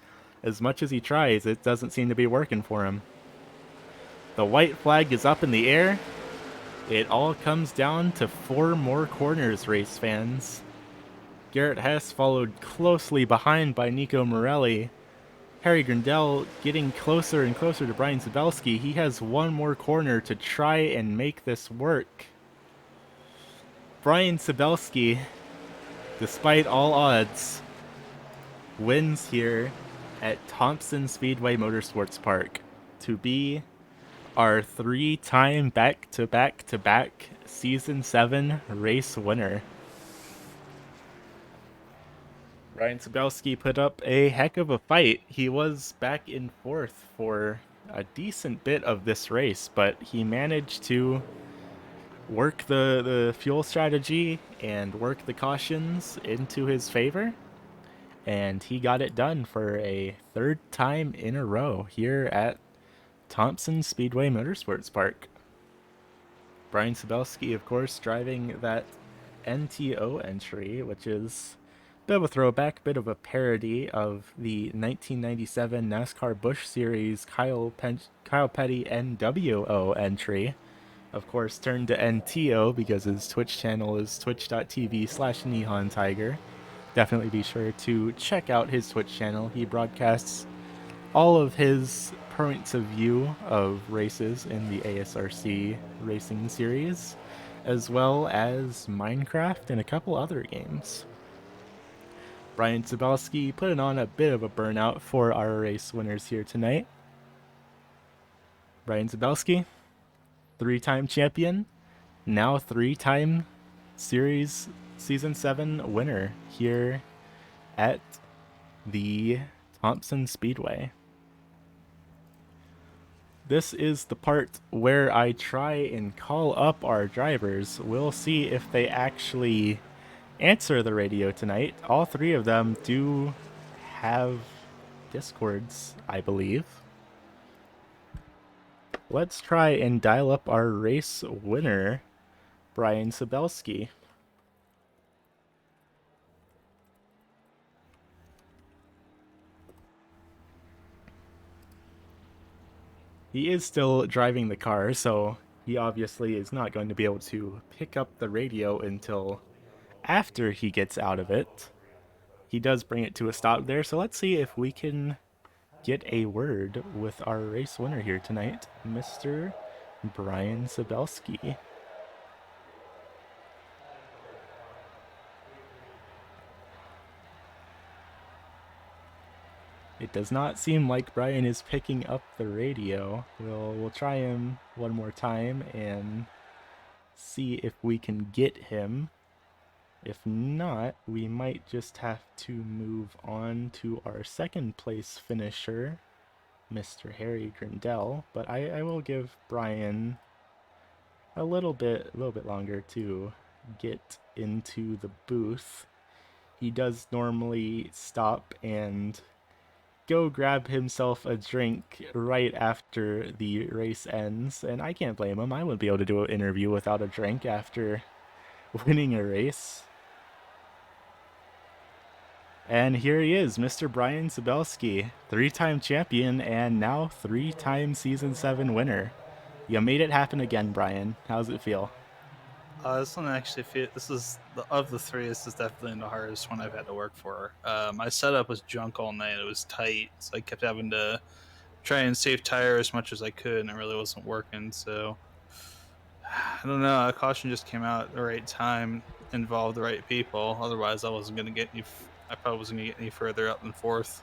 As much as he tries, it doesn't seem to be working for him. The white flag is up in the air. It all comes down to 4 more corners, race fans. Garrett Hess followed closely behind by Nico Morelli. Harry Grindell getting closer and closer to Brian Zabelski. He has 1 more corner to try and make this work. Brian Zabelski, despite all odds, wins here at Thompson Speedway Motorsports Park to be our 3-time back-to-back-to-back Season 7 race winner. Ryan Sabelski put up a heck of a fight. He was back in fourth for a decent bit of this race, but he managed to work the fuel strategy and work the cautions into his favor, and he got it done for a third time in a row here at Thompson Speedway Motorsports Park. Brian Sabelski, of course, driving that NTO entry, which is a bit of a throwback, bit of a parody of the 1997 NASCAR Busch Series Kyle Petty NWO entry. Of course, turned to NTO because his Twitch channel is twitch.tv/Nihon Tiger. Definitely be sure to check out his Twitch channel. He broadcasts all of his points of view of races in the ASRC racing series, as well as Minecraft and a couple other games. Brian Zabelski putting on a bit of a burnout for our race winners here tonight. Brian Zabelski, 3-time champion, now 3-time series season 7 winner here at the Thompson Speedway. This is the part where I try and call up our drivers. We'll see if they actually answer the radio tonight. All 3 of them do have Discords, I believe. Let's try and dial up our race winner, Brian Sabelski. He is still driving the car, so he obviously is not going to be able to pick up the radio until after he gets out of it. He does bring it to a stop there, so let's see if we can get a word with our race winner here tonight, Mr. Brian Sabelski. It does not seem like Brian is picking up the radio. We'll try him one more time and see if we can get him. If not, we might just have to move on to our second place finisher, Mr. Harry Grindell. But I will give Brian a little bit longer to get into the booth. He does normally stop and go grab himself a drink right after the race ends, and I can't blame him. I wouldn't be able to do an interview without a drink after winning a race. And here he is, Mr. Brian Sabelski, 3-time champion and now 3-time Season 7 winner. You made it happen again, Brian. How's it feel? This one actually of the 3, this is definitely the hardest one I've had to work for. My setup was junk all night. It was tight, so I kept having to try and save tire as much as I could, and it really wasn't working. So I don't know. A caution just came out at the right time, involved the right people. Otherwise, I wasn't going to get any. I probably wasn't going to get any further up than 4th.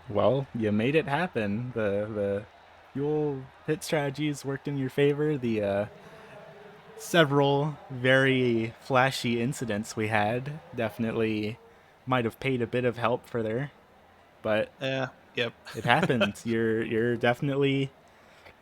Well, you made it happen. The fuel pit strategies worked in your favor. The several very flashy incidents we had definitely might have paid a bit of help for there, but Yeah. Yep. it happened. You're definitely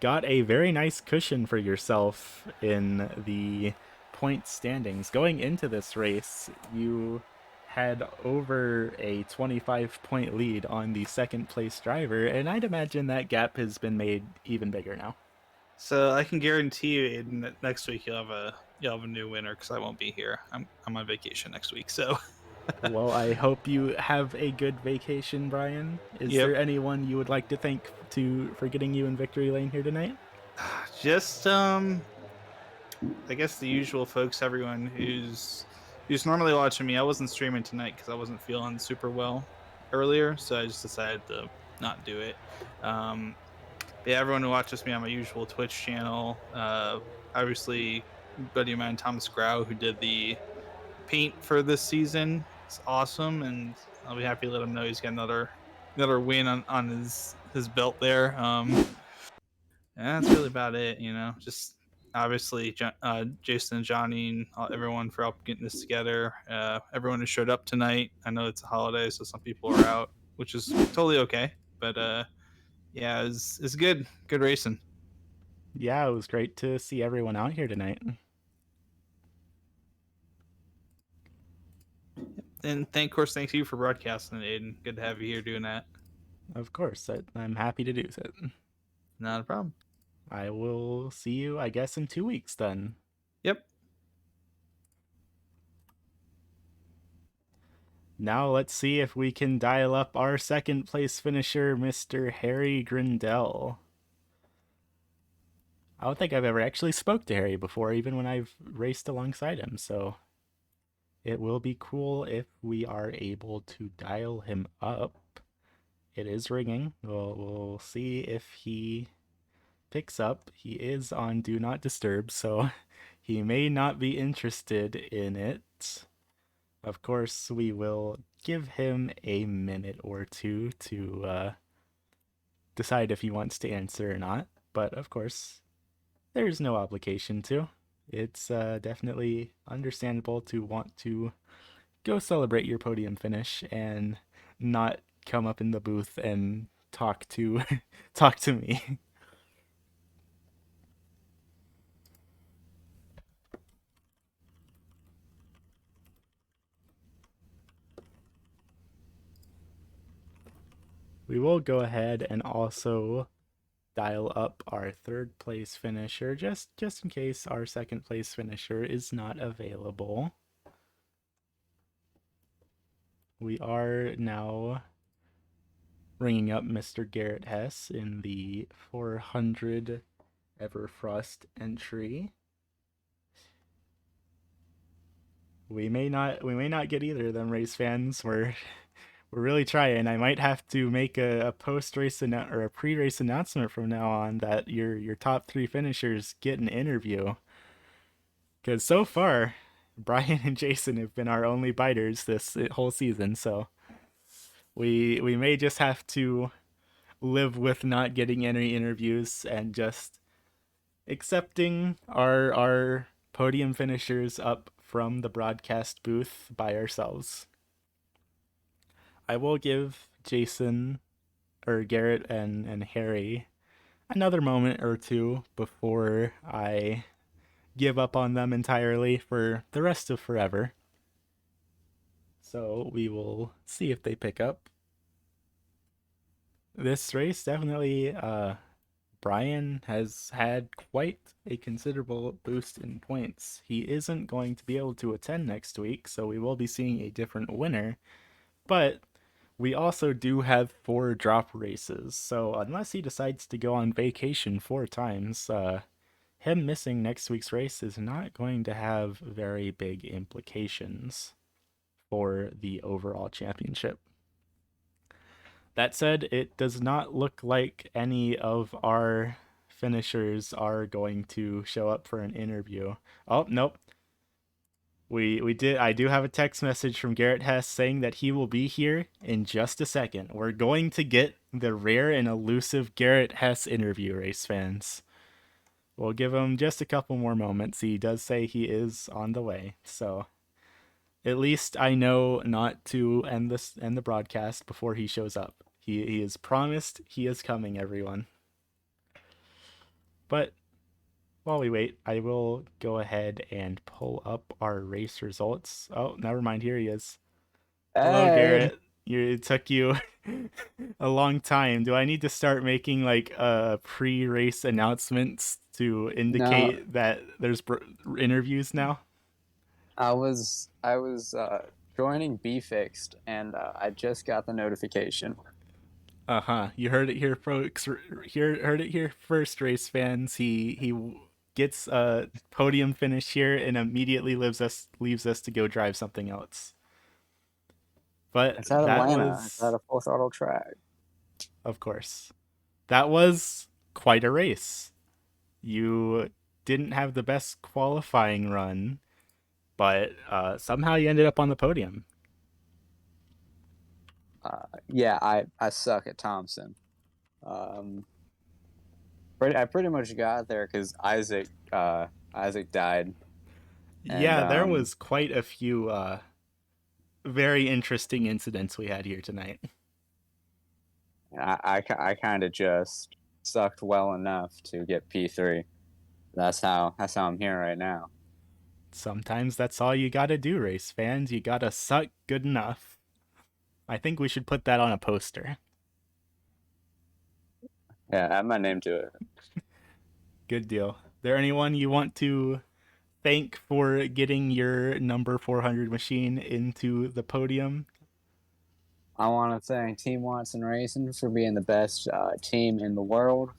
got a very nice cushion for yourself in the point standings. Going into this race, you had over a 25-point lead on the second place driver, and I'd imagine that gap has been made even bigger now. So I can guarantee you, Aiden, that next week you'll have a new winner because I won't be here. I'm on vacation next week, so. Well, I hope you have a good vacation, Brian. Is there anyone you would like to thank for getting you in victory lane here tonight? Just I guess the usual folks, everyone who's normally watching me. I wasn't streaming tonight because I wasn't feeling super well earlier, so I just decided to not do it. Yeah, everyone who watches me on my usual Twitch channel. Obviously, buddy of mine, Thomas Grau, who did the paint for this season. It's awesome, and I'll be happy to let him know he's got another win on his belt there. And that's really about it. Just obviously Jason and Johnny and everyone for help getting this together. Everyone who showed up tonight. I know it's a holiday, so some people are out, which is totally okay. But yeah, it's good racing. Yeah, it was great to see everyone out here tonight. And of course, thanks you for broadcasting, Aiden. Good to have you here doing that. Of course, I'm happy to do it. Not a problem. I will see you, I guess, in 2 weeks then. Yep. Now let's see if we can dial up our second place finisher, Mr. Harry Grindell. I don't think I've ever actually spoke to Harry before, even when I've raced alongside him, so it will be cool if we are able to dial him up. It is ringing. We'll see if he picks up. He is on Do Not Disturb, so he may not be interested in it. Of course, we will give him a minute or two to decide if he wants to answer or not. But of course, there's no obligation to. It's definitely understandable to want to go celebrate your podium finish and not come up in the booth and talk to talk to me. We will go ahead and also dial up our third place finisher just in case our second place finisher is not available. We are now ringing up Mr. Garrett Hess in the 400 Everfrost entry. We may not get either of them, race fans. We're really trying. I might have to make a post race or a pre race announcement from now on that your top three finishers get an interview. Because so far, Brian and Jason have been our only biters this whole season. So we may just have to live with not getting any interviews and just accepting our podium finishers up from the broadcast booth by ourselves. I will give Jason or Garrett and Harry another moment or two before I give up on them entirely for the rest of forever. So we will see if they pick up. This race definitely Brian has had quite a considerable boost in points. He isn't going to be able to attend next week, so we will be seeing a different winner. But we also do have 4 drop races, so unless he decides to go on vacation 4 times, him missing next week's race is not going to have very big implications for the overall championship. That said, it does not look like any of our finishers are going to show up for an interview. Oh, nope. I do have a text message from Garrett Hess saying that he will be here in just a second. We're going to get the rare and elusive Garrett Hess interview, race fans. We'll give him just a couple more moments. He does say he is on the way, so at least I know not to end the broadcast before he shows up. He is promised he is coming, everyone. But while we wait, I will go ahead and pull up our race results. Oh, never mind. Here he is. Hello, Hey, Garrett. It took you a long time. Do I need to start making like pre-race announcements to no, indicate that there's interviews now? I was joining B Fixed and I just got the notification. Uh-huh. You heard it here, folks. Heard it here first, race fans. He gets a podium finish here and immediately leaves us to go drive something else. But It's at that Atlanta. It's at was, a full throttle track. of course, that was quite a race. You didn't have the best qualifying run, but somehow you ended up on the podium. Yeah, I suck at Thompson. Um, I pretty much got there because Isaac died, and Yeah, there was quite a few very interesting incidents we had here tonight. I kind of just sucked well enough to get P3. That's how I'm here right now. Sometimes that's all you gotta do, race fans. You gotta suck good enough. I think we should put that on a poster. Yeah, add my name to it. Good deal. There anyone you want to thank for getting your number 400 machine into the podium? I want to thank Team Watson Racing for being the best team in the world,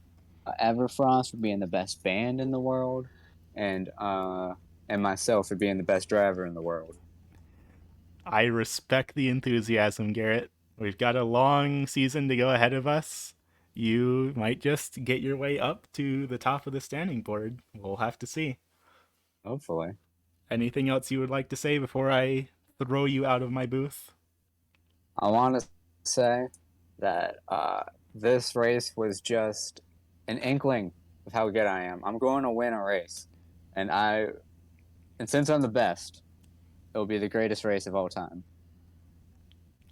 Everfrost for being the best band in the world, and myself for being the best driver in the world. I respect the enthusiasm, Garrett. We've got a long season to go ahead of us. You might just get your way up to the top of the standing board. We'll have to see. Hopefully. Anything else you would like to say before I throw you out of my booth? I want to say that this race was just an inkling of how good I am. I'm going to win a race, and since I'm the best, it'll be the greatest race of all time.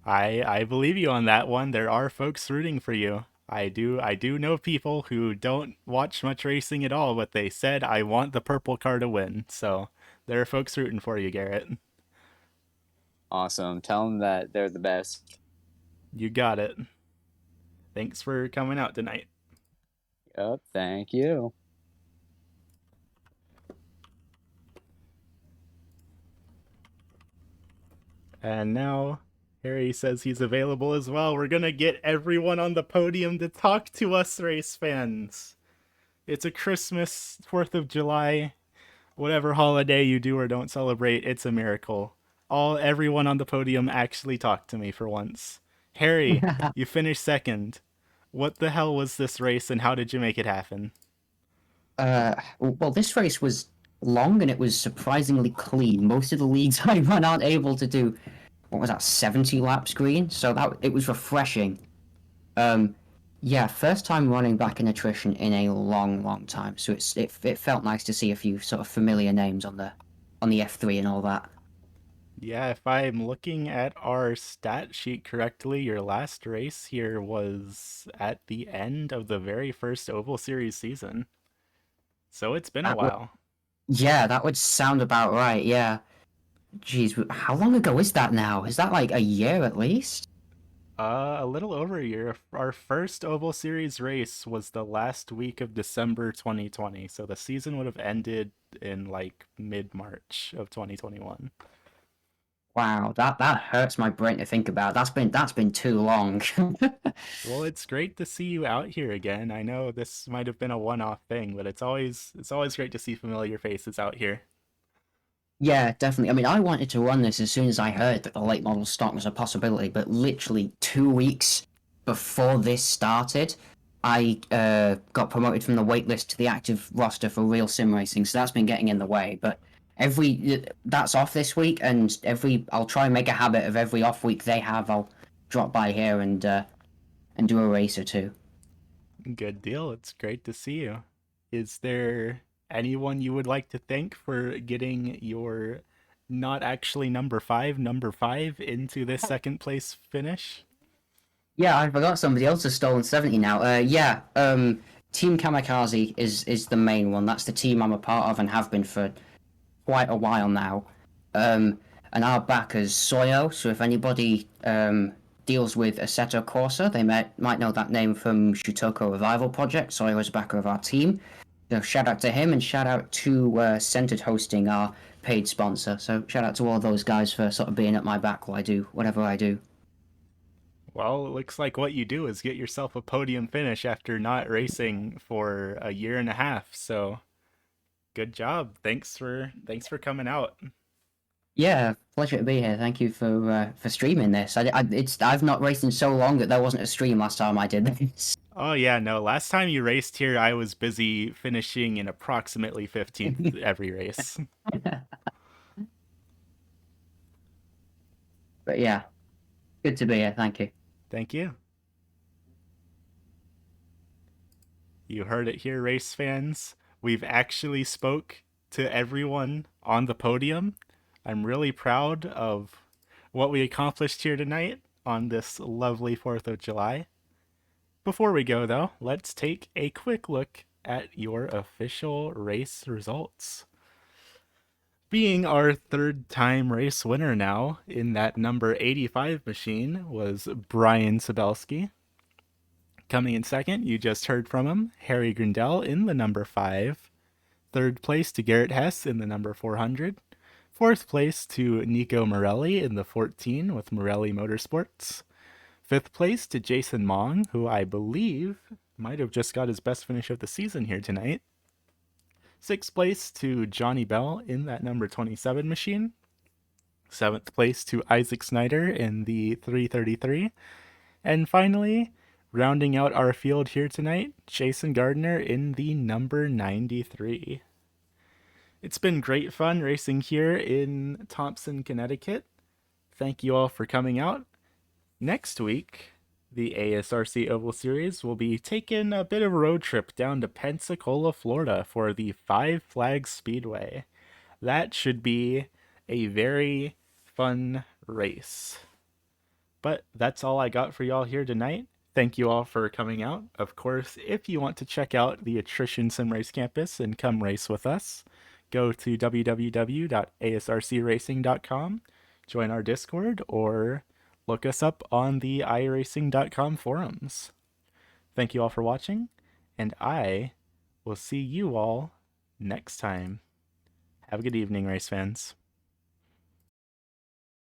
I believe you on that one. There are folks rooting for you. I do know people who don't watch much racing at all, but they said I want the purple car to win. So there are folks rooting for you, Garrett. Awesome. Tell them that they're the best. You got it. Thanks for coming out tonight. Yep. Thank you. And now Harry says he's available as well. We're gonna get everyone on the podium to talk to us, race fans. It's a Christmas, 4th of July, whatever holiday you do or don't celebrate, it's a miracle. Everyone on the podium actually talked to me for once. Harry, you finished second. What the hell was this race and how did you make it happen? Well, this race was long and it was surprisingly clean. Most of the leagues I run aren't able to do, what was that, 70 laps green? So that it was refreshing. Um, yeah, first time running back in attrition in a long, long time. So it felt nice to see a few sort of familiar names on the F3 and all that. Yeah, if I'm looking at our stat sheet correctly, your last race here was at the end of the very first Oval Series season. So it's been a That would, while. yeah, that would sound about right. Yeah. Jeez, how long ago is that now? Is that like a year at least? A little over a year. Our first Oval Series race was the last week of December 2020, so the season would have ended in like mid-March of 2021. Wow, that hurts my brain to think about. That's been too long. Well, it's great to see you out here again. I know this might have been a one-off thing, but it's always great to see familiar faces out here. Yeah, definitely. I mean, I wanted to run this as soon as I heard that the late model stock was a possibility, but literally 2 weeks before this started, I got promoted from the waitlist to the active roster for real sim racing, so that's been getting in the way. But that's off this week, and I'll try and make a habit of every off week they have. I'll drop by here and do a race or two. Good deal. It's great to see you. Is there anyone you would like to thank for getting your not actually number five into this second place finish? Yeah, I forgot somebody else has stolen 70 now. Yeah, Team Kamikaze is the main one. That's the team I'm a part of and have been for quite a while now. And our backers Soyo. So if anybody deals with Assetto Corsa, they might know that name from Shutoko Revival Project. Soyo is a backer of our team. So shout out to him and shout out to Centered Hosting, our paid sponsor. So shout out to all those guys for sort of being at my back while I do whatever I do. Well, it looks like what you do is get yourself a podium finish after not racing for a year and a half. So, good job. Thanks for coming out. Yeah, pleasure to be here. Thank you for streaming this. I've not raced in so long that there wasn't a stream last time I did this. Oh yeah, no. Last time you raced here, I was busy finishing in approximately 15th every race. But yeah, good to be here. Thank you. Thank you. You heard it here, race fans. We've actually spoke to everyone on the podium. I'm really proud of what we accomplished here tonight on this lovely 4th of July. Before we go, though, let's take a quick look at your official race results. Being our third time race winner now in that number 85 machine was Brian Sabelski. Coming in second, you just heard from him, Harry Grindell in the number 5. Third place to Garrett Hess in the number 400. Fourth place to Nico Morelli in the 14 with Morelli Motorsports. Fifth place to Jason Mong, who I believe might have just got his best finish of the season here tonight. Sixth place to Johnny Bell in that number 27 machine. Seventh place to Isaac Snyder in the 333. And finally, rounding out our field here tonight, Jason Gardner in the number 93. It's been great fun racing here in Thompson, Connecticut. Thank you all for coming out. Next week, the ASRC Oval Series will be taking a bit of a road trip down to Pensacola, Florida for the Five Flags Speedway. That should be a very fun race. But that's all I got for y'all here tonight. Thank you all for coming out. Of course, if you want to check out the Attrition Sim Race Campus and come race with us, go to www.asrcracing.com, join our Discord, or look us up on the iRacing.com forums. Thank you all for watching, and I will see you all next time. Have a good evening, race fans.